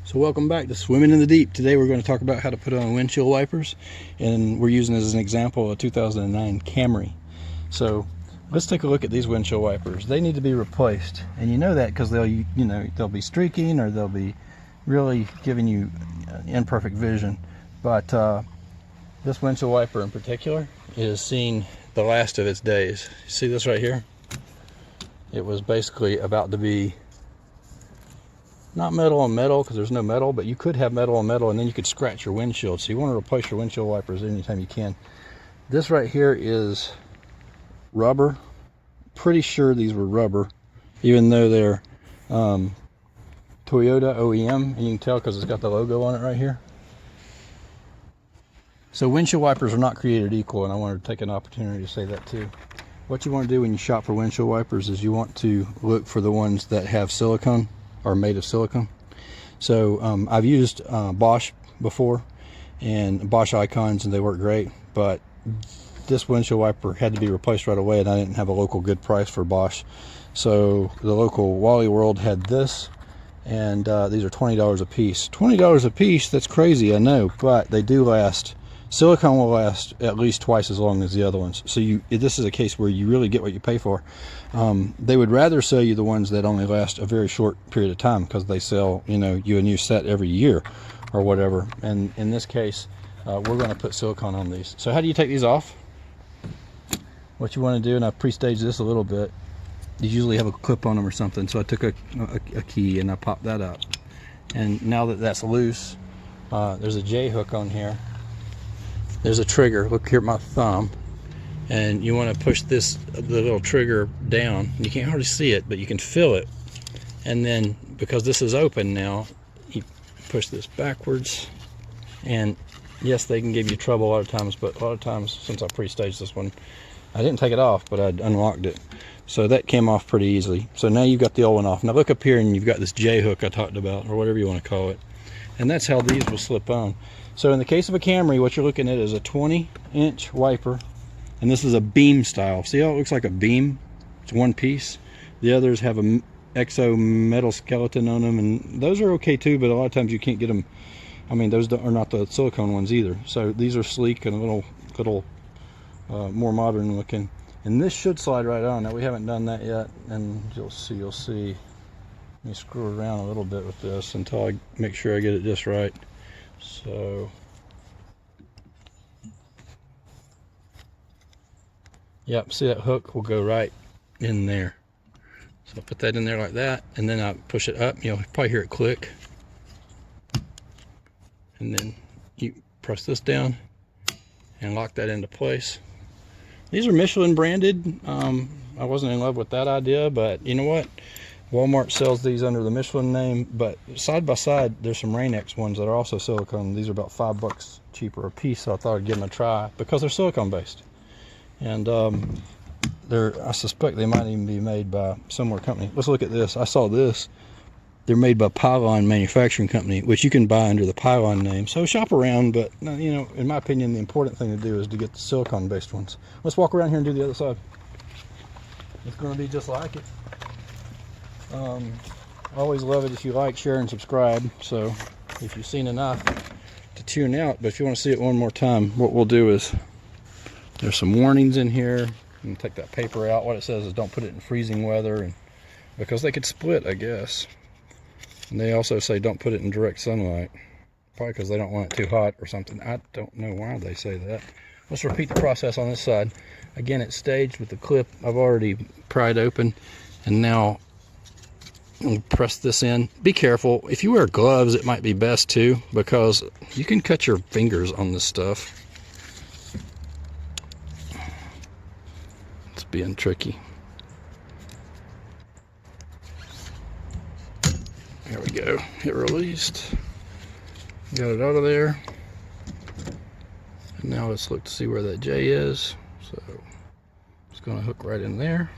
So welcome back to Swimming in the Deep. Today we're going to talk about how to put on windshield wipers, and we're using as an example a 2009 Camry. So let's take a look at these windshield wipers. They need to be replaced, and you know that because they'll be streaking, or they'll be really giving you imperfect vision. But this windshield wiper in particular is seeing the last of its days. You see this right here? It was basically about to be not metal on metal, because there's no metal, but you could have metal on metal, and then you could scratch your windshield. So you want to replace your windshield wipers anytime you can. This right here is rubber. Pretty sure these were rubber, even though they're Toyota OEM, and you can tell because it's got the logo on it right here. So windshield wipers are not created equal, and I wanted to take an opportunity to say that too. What you want to do when you shop for windshield wipers is you want to look for the ones that have silicone, are made of silicone. So I've used Bosch before, and Bosch Icons, and they work great, but this windshield wiper had to be replaced right away, and I didn't have a local good price for Bosch. So the local Wally World had this, and these are $20 a piece. $20 a piece, that's crazy, I know, but they do last. Silicone will last at least twice as long as the other ones. So this is a case where you really get what you pay for. They would rather sell you the ones that only last a very short period of time, because they sell you a new set every year or whatever. And in this case, we're going to put silicone on these. So how do you take these off? What you want to do, and I pre-staged this a little bit, you usually have a clip on them or something. So I took a key and I popped that up. And now that that's loose, there's a J hook on here. There's a trigger. Look here at my thumb, and you want to push the little trigger down. You can't hardly see it, but you can feel it. And then, because this is open now, you push this backwards, and yes, they can give you trouble a lot of times, but a lot of times, since I pre-staged this one, I didn't take it off, but I unlocked it. So that came off pretty easily. So now you've got the old one off. Now look up here, and you've got this J hook I talked about, or whatever you want to call it. And that's how these will slip on. So in the case of a Camry, what you're looking at is a 20-inch wiper, and this is a beam style. See how it looks like a beam? It's one piece. The others have a exo metal skeleton on them, and those are okay too, but a lot of times you can't get them. I mean, those are not the silicone ones either. So these are sleek and a little more modern looking. And this should slide right on. Now we haven't done that yet, and you'll see. Let me screw around a little bit with this until I make sure I get it just right. So, yep, see that hook will go right in there. So I put that in there like that, and then I push it up. You'll probably hear it click. And then you press this down and lock that into place. These are Michelin branded. I wasn't in love with that idea, but you know what? Walmart sells these under the Michelin name, but side by side there's some RainX ones that are also silicone. These are about $5 cheaper a piece, so I thought I'd give them a try because they're silicone based. And I suspect they might even be made by a similar company. Let's look at this. I saw this. They're made by Pylon Manufacturing Company, which you can buy under the Pylon name. So shop around, but in my opinion, the important thing to do is to get the silicone based ones. Let's walk around here and do the other side. It's going to be just like it. I always love it if you like, share, and subscribe. So if you've seen enough to tune out, but if you want to see it one more time, what we'll do is, there's some warnings in here. You can take that paper out. What it says is don't put it in freezing weather, and because they could split, I guess. And they also say don't put it in direct sunlight, probably because they don't want it too hot or something. I don't know why they say that. Let's repeat the process on this side. Again, it's staged with the clip I've already pried open, and now I'll press this in. Be careful. If you wear gloves, it might be best too, because you can cut your fingers on this stuff. It's being tricky. There we go. It released. Got it out of there. And now let's look to see where that J is. So it's going to hook right in there.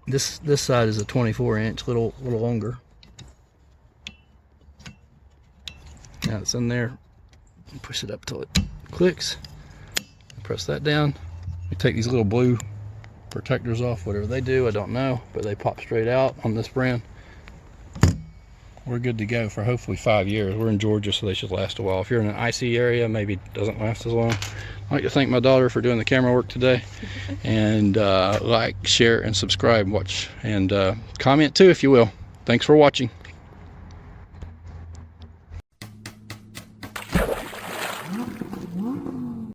This side is a 24-inch, little longer. Now it's in there. Push it up till it clicks. Press that down. We take these little blue protectors off, whatever they do, I don't know, but they pop straight out on this brand. We're good to go for hopefully 5 years. We're in Georgia, so they should last a while. If you're in an icy area, maybe it doesn't last as long. I'd like to thank my daughter for doing the camera work today. And like, share, and subscribe, watch, and comment too if you will. Thanks for watching.